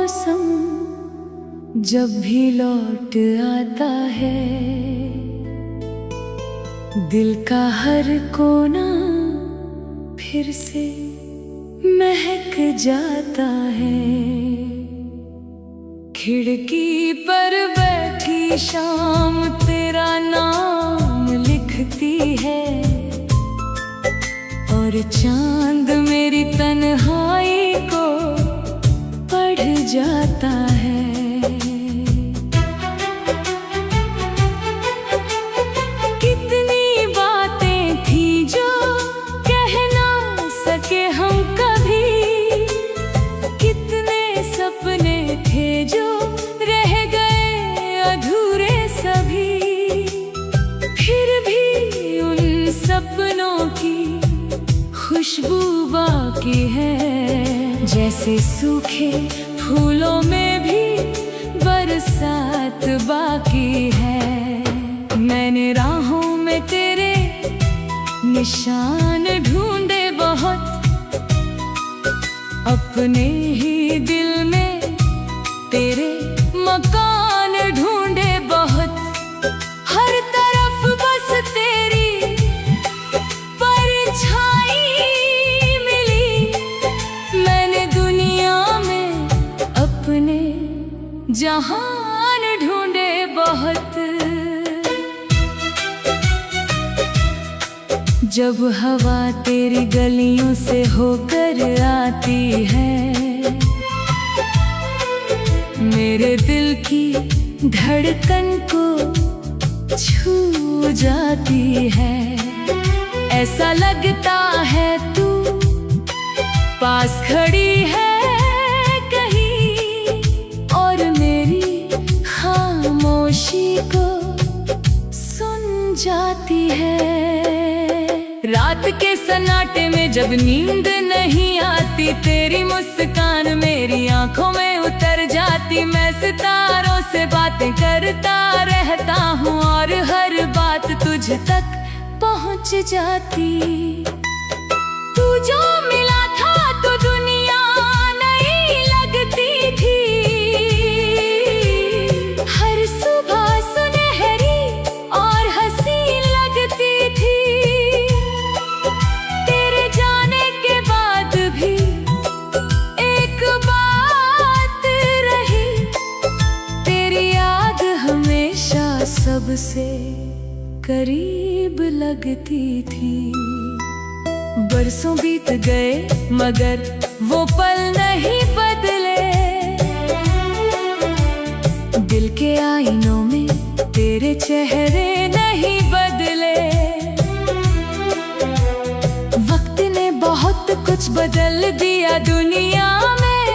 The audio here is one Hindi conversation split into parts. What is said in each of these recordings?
मौसम जब भी लौट आता है, दिल का हर कोना फिर से महक जाता है। खिड़की पर बैठी शाम तेरा नाम लिखती है, और चांद मेरी तन्हाई को पढ़ जाता है। कितनी बातें थी जो कह ना सके हम कभी, कितने सपने थे जो रह गए अधूरे सभी। फिर भी उन सपनों की खुशबू बाकी है, जैसे सूखे फूलों में भी बरसात बाकी है। मैंने राहों में तेरे निशान ढूंढे बहुत, अपने ही दिल में तेरे मकान ढूंढे बहुत। हर तरफ बस तेरी परछाई मिली, मैंने दुनिया में अपने जहान ढूंढे बहुत। जब हवा तेरी गलियों से होकर आती है, मेरे दिल की धड़कन को छू जाती है। ऐसा लगता है तू पास खड़ी है कहीं, और मेरी खामोशी को सुन जाती है। रात के सन्नाटे में जब नींद नहीं आती, तेरी मुस्कान मेरी आंखों में उतर जाती। मैं सितारों से बातें करता रहता हूँ, और हर बात तुझ तक पहुँच जाती। तू जो मिला था तो दुनिया नई लगती थी, हर सुबह सुनहरी और हसीन लगती थी। तेरे जाने के बाद भी एक बात रही, तेरी याद हमेशा सबसे करीब लगती थी। बरसों बीत गए मगर वो पल नहीं बदले, दिल के आईनों में तेरे चेहरे नहीं बदले। वक्त ने बहुत कुछ बदल दिया दुनिया में,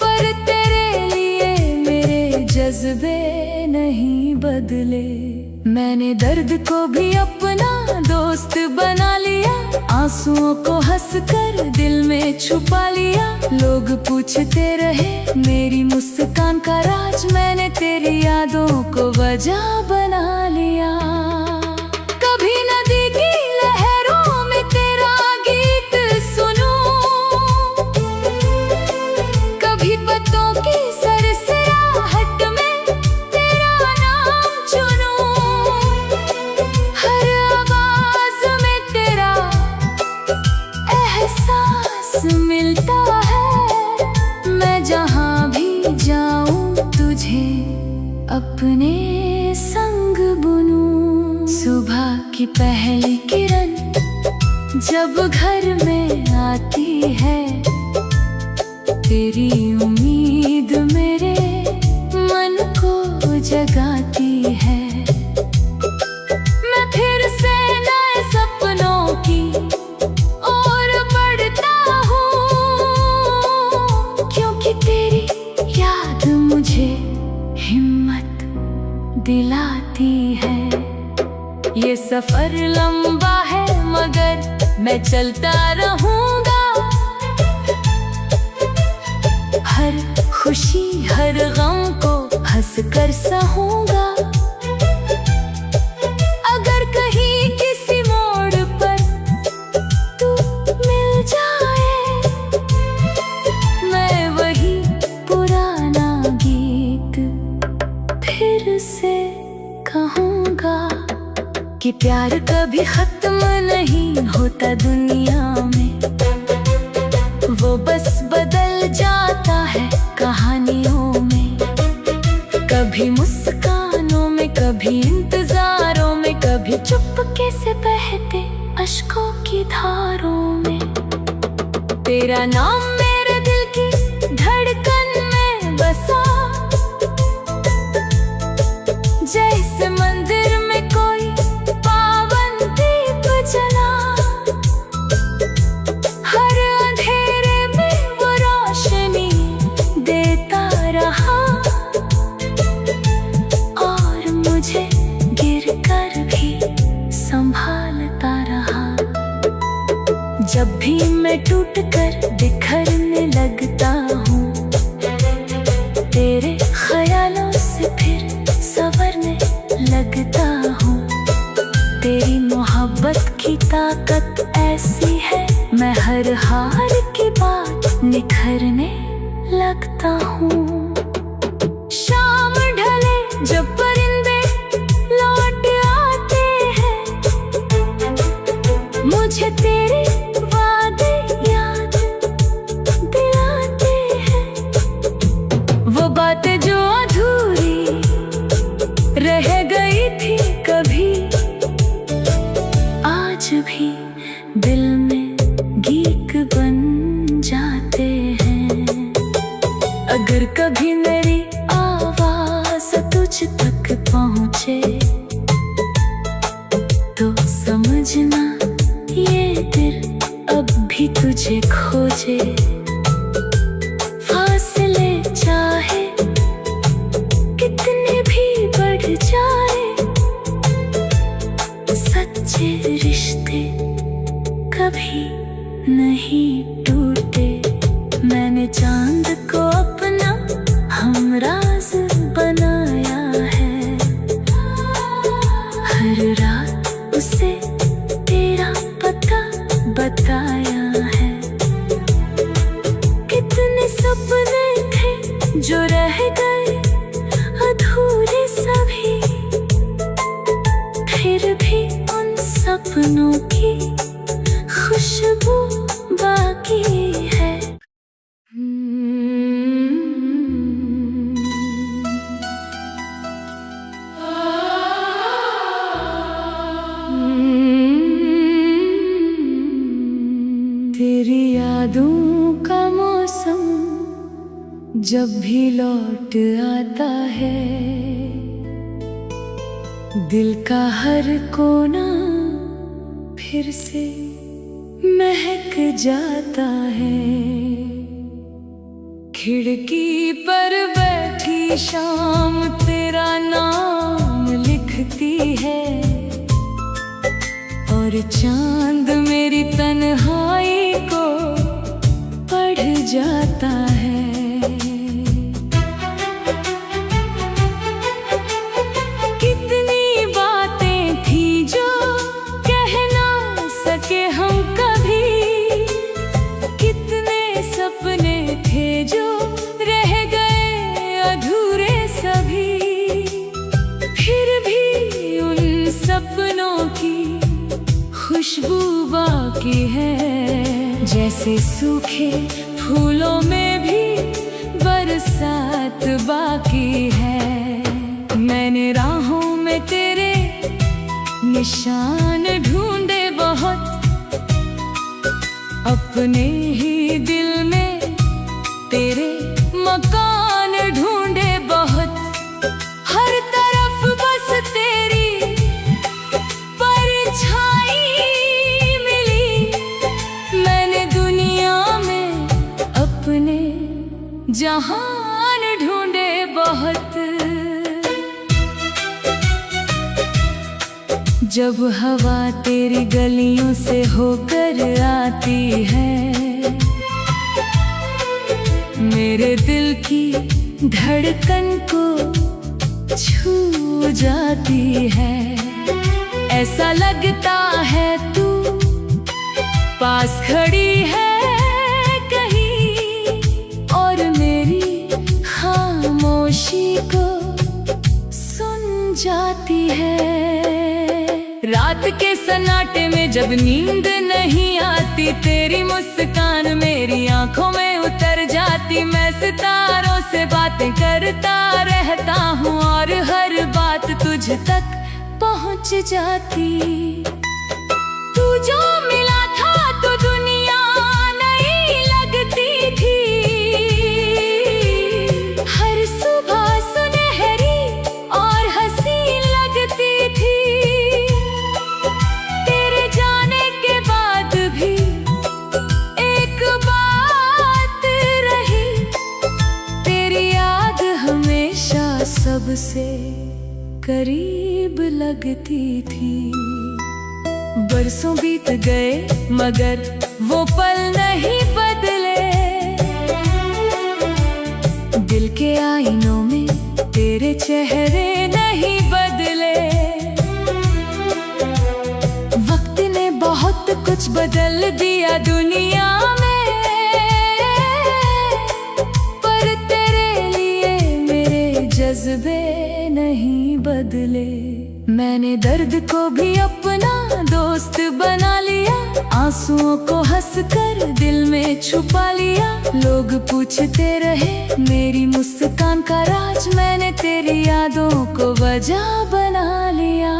पर तेरे लिए मेरे जज्बे नहीं बदले। मैंने दर्द को भी अपना दोस्त बना लिया, आंसुओं को हंसकर दिल में छुपा लिया। लोग पूछते रहे मेरी मुस्कान का राज, मैंने तेरी यादों को वजह बना लिया। कभी नदी की लहरों में तेरा गीत सुनूं, कभी पत्तों की सरसराहट में तेरा नाम चुनूं। हर आवाज में तेरा एहसास मिलता है, मैं जहाँ भी जाऊँ तुझे अपने संग बुनूं। सुबह की पहली किरण जब घर में आती है, तेरी उम्मीद मेरे मन को जगाती है। मैं फिर से नए सपनों की ओर बढ़ता हूँ, क्योंकि तेरी याद मुझे हिम्मत दिलाती है। ये सफर लंबा है मगर मैं चलता रहूँगा, हर खुशी हर गम को हंस कर सहूँगा। अगर कहीं किसी मोड़ पर तू मिल जाए, कि प्यार कभी खत्म नहीं होता दुनिया में, वो बस बदल जाता है कहानियों में। कभी मुस्कानों में, कभी इंतजारों में, कभी चुपके से बहते अश्कों की धारों में। तेरा नाम मेरे दिल की धड़कन में बसा, जैसे मंदिर में कोई पावन दीप जला। हर अंधेरे में वो रोशनी देता रहा, और मुझे गिरकर भी संभालता रहा। जब भी मैं टूटकर बिखरने लगता हूँ, तेरे ख्यालों से फिर संवरने लगता हूँ। तेरी मोहब्बत की ताकत ऐसी है, मैं हर हार के बाद निखरने लगता हूँ। शाम ढले जब परिंदे लौट आते हैं, मुझे तेरे वादे याद दिलाते हैं। वो बातें जो अधूरी रह गई थी कभी, आज भी दिल में गीत बन जाते हैं। अगर कभी मेरी आवाज तुझ तक पहुँचे, तो समझना ये दिल अब भी तुझे खोजे। फासले चाहे कितने भी बढ़ जाए, सच्चे रिश्ते कभी नहीं टूटे। मैंने चांद को अपना हमराज बनाया है, हर रात उसे तेरा पता बताया है। कितने सपने थे जो रह गए अधूरे सभी, फिर भी उन सपनों की खुशबू बाकी है। तेरी यादों का मौसम जब भी लौट आता है, दिल का हर कोना फिर से महक जाता है। खिड़की पर बैठी शाम तेरा नाम लिखती है, और चांद मेरी तन्हाई को पढ़ जाता है। कितनी बातें थी जो कह ना सके हम कभी, कितने सपने थे जो रह गए अधूरे सभी, फिर भी उन सपनों की खुशबू बाकी है। जैसे सूखे फूलों में भी बरसात बाकी है। मैंने राहों में तेरे निशान ढूंढे बहुत, अपने ही दिल में तेरे मकान ढूंढे बहुत। हर तरफ बस तेरी परछाई मिली, मैंने दुनिया में अपने जहान ढूंढे बहुत। जब हवा तेरी गलियों से होकर आती है, मेरे दिल की धड़कन को छू जाती है। ऐसा लगता है तू पास खड़ी है कहीं, और मेरी खामोशी को सुन जाती है। रात के सन्नाटे में जब नींद नहीं आती, तेरी मुस्कान मेरी आंखों में उतर जाती। मैं सितारों से बातें करता रहता हूँ और हर बात तुझ तक पहुँच जाती। तू जो मिला था तो दुनिया नई लगती थी। हर सुबह सुनहरी और हंसी लगती थी। तेरे जाने के बाद भी एक बात रही, तेरी याद हमेशा सबसे करीब लगती थी। बरसों बीत गए मगर वो पल नहीं बदले। दिल के आईनों में तेरे चेहरे नहीं बदले। वक्त ने बहुत कुछ बदल दिया दुनिया में, पर तेरे लिए मेरे जज्बे नहीं बदले। मैंने दर्द को भी अपना दोस्त बना लिया, आंसुओं को हंसकर दिल में छुपा लिया। लोग पूछते रहे मेरी मुस्कान का राज, मैंने तेरी यादों को वजह बना लिया।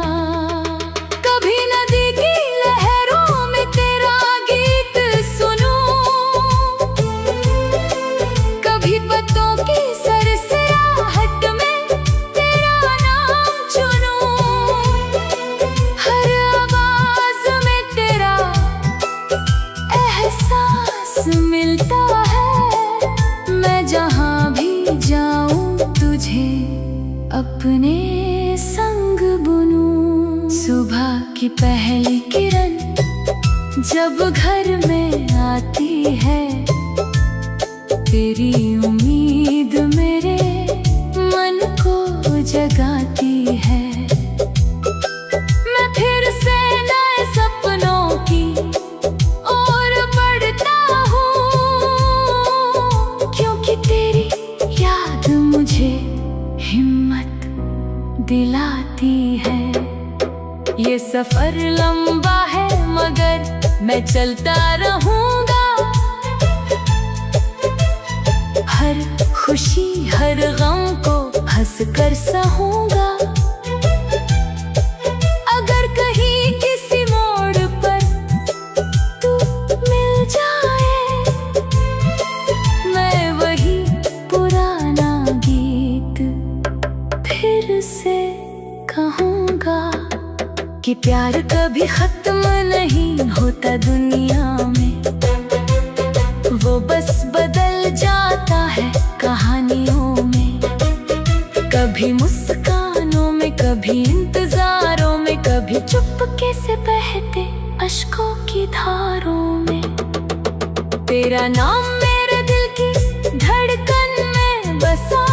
कभी नदी की लहरों में तेरा गीत सुनूं, कभी पत्तों की सरसराहट में तेरा नाम चुनूं। हर आवाज में तेरा एहसास मिलता है। मैं जहाँ भी जाऊँ तुझे अपने संग बुनूं। सुबह की पहली किरण जब घर में आती है, तेरी उम्मीद मेरे मन को जगाती है। मैं फिर से नए सपनों की ओर बढ़ता हूँ, क्योंकि तेरी याद मुझे हिम्मत दिलाती है। ये सफर लंबा है मगर मैं चलता रहूँगा। हर खुशी हर गम को हंसकर सहूँगा। अगर कहीं किसी मोड़ पर तू मिल जाए, मैं वही पुराना गीत फिर से कहूँगा कि प्यार कभी खत्म नहीं होता दुनिया में। वो बस बदल जाता है कहानियों में, कभी मुस्कानों में, कभी इंतजारों में, कभी चुपके से बहते अश्कों की धारों में। तेरा नाम मेरे दिल की धड़कन में बसा,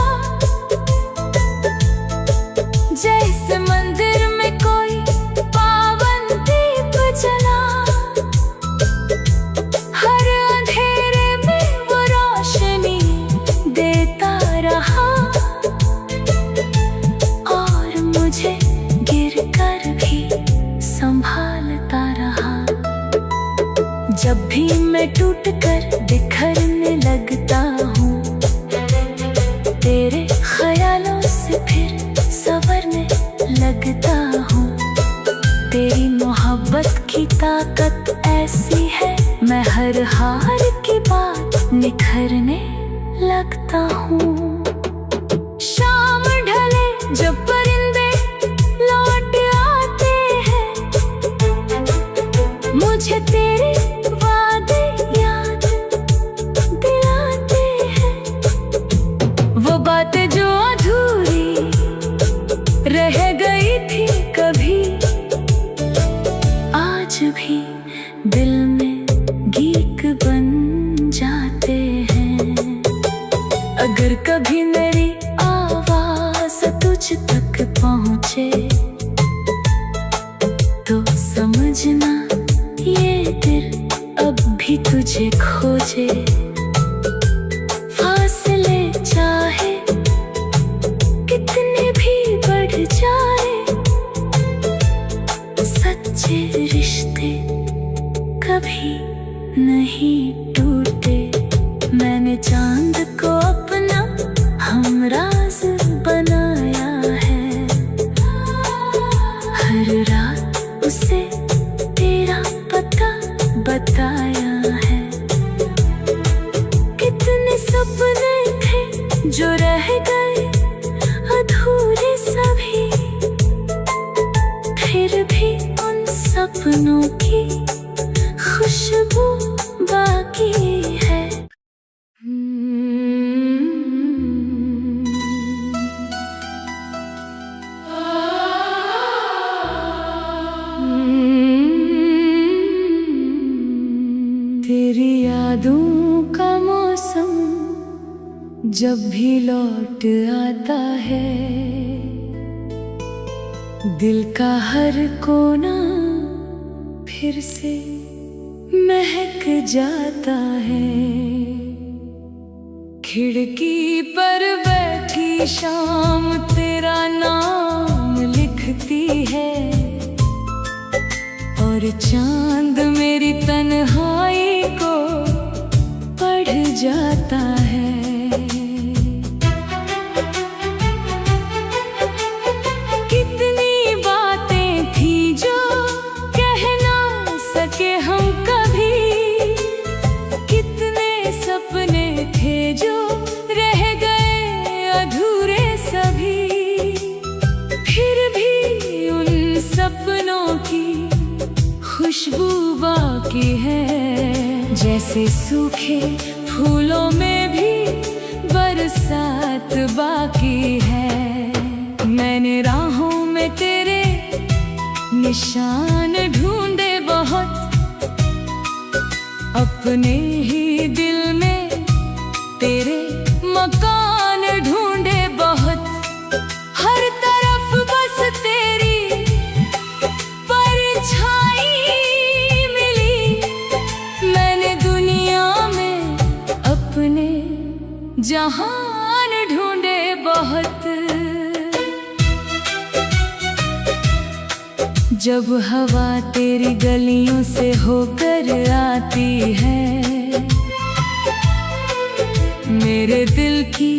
जैसे मंदिर में कोई पावन दीप जला। हर अंधेरे में वो रोशनी देता रहा, और मुझे गिरकर भी संभालता रहा। जब भी मैं टूटकर बिखरने लगता हूँ, तेरे ख्यालों से फिर संवरने लगता हूँ। तेरी मोहब्बत की ताकत ऐसी है, मैं हर हार की बात निखरने लगता हूँ। शाम ढले जब परिंदे लौट आते हैं, मुझे तेरे वादे याद दिलाते हैं। वो बातें जो अधूरी रह गई थी कभी, आज भी दिल में गीत बन जाते हैं। अगर कभी मेरी आवाज तुझ तक पहुँचे, तो समझना ये दिल अब भी तुझे खोजे। फासले चाहे कितने भी बढ़ जाए, सच मैंने चांद को अपना हमराज बनाया है। हर रात उसे तेरा पता बताया है। कितने सपने थे जो रह गए अधूरे सभी, फिर भी उन सपनों की खुशबू बाकी है। तेरी यादों का मौसम जब भी लौट आता है, दिल का हर कोना फिर से महक जाता है। खिड़की पर बैठी शाम तेरा नाम लिखती है, और चांद मेरी तन्हाई को पढ़ जाता है। कितनी बातें थी जो कह ना सके हम कभी, कितने सपने थे जो रह गए अधूरे सभी, फिर भी उन सपनों की खुशबू बाकी है। जैसे सूखे फूलों में भी बरसात बाकी है। मैंने राहों में तेरे निशान ढूंढे बहुत, अपने ही दिल में तेरे मकान ढूंढे बहुत। हर तरफ बस तेरी परछाई मिली, मैंने दुनिया में अपने जहान ढूंढे बहुत। जब हवा तेरी गलियों से होकर आती है, मेरे दिल की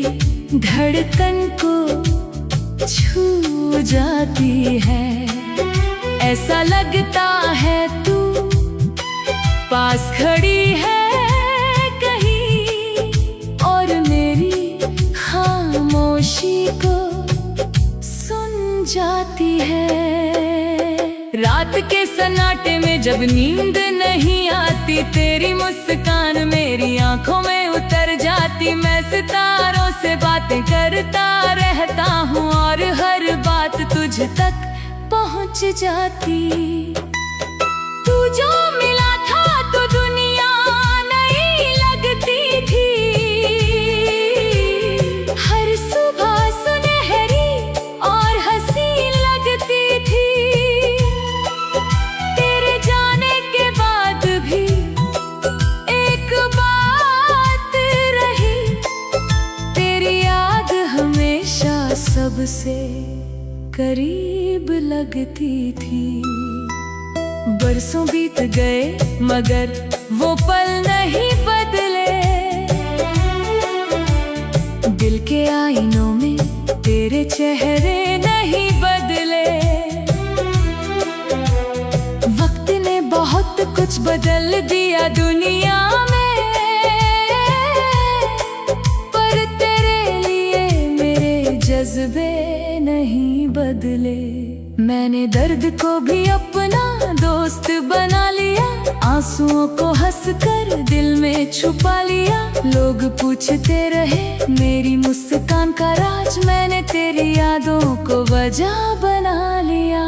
धड़कन को छू जाती है। ऐसा लगता है तू पास खड़ी है कहीं, और मेरी खामोशी को सुन जाती है। रात के सन्नाटे में जब नींद नहीं आती, तेरी मुस्कान मेरी आंखों में उतर जाती। मैं सितारों से बातें करता रहता हूँ, और हर बात तुझ तक पहुँच जाती। तू जो मिला था तो दुनिया नहीं लगती थी, हर सुबह सुनहरी और हंसी लगती थी। तेरे जाने के बाद भी एक बात रही, तेरी याद हमेशा सबसे करीब लगती थी। बरसों बीत गए मगर वो पल नहीं बदले, दिल के आईनों में तेरे चेहरे नहीं बदले। वक्त ने बहुत कुछ बदल दिया दुनिया में, पर तेरे लिए मेरे जज्बे नहीं बदले। मैंने दर्द को भी अपना दोस्त बना लिया, आंसुओं को हंसकर दिल में छुपा लिया। लोग पूछते रहे मेरी मुस्कान का राज, मैंने तेरी यादों को वजह बना लिया।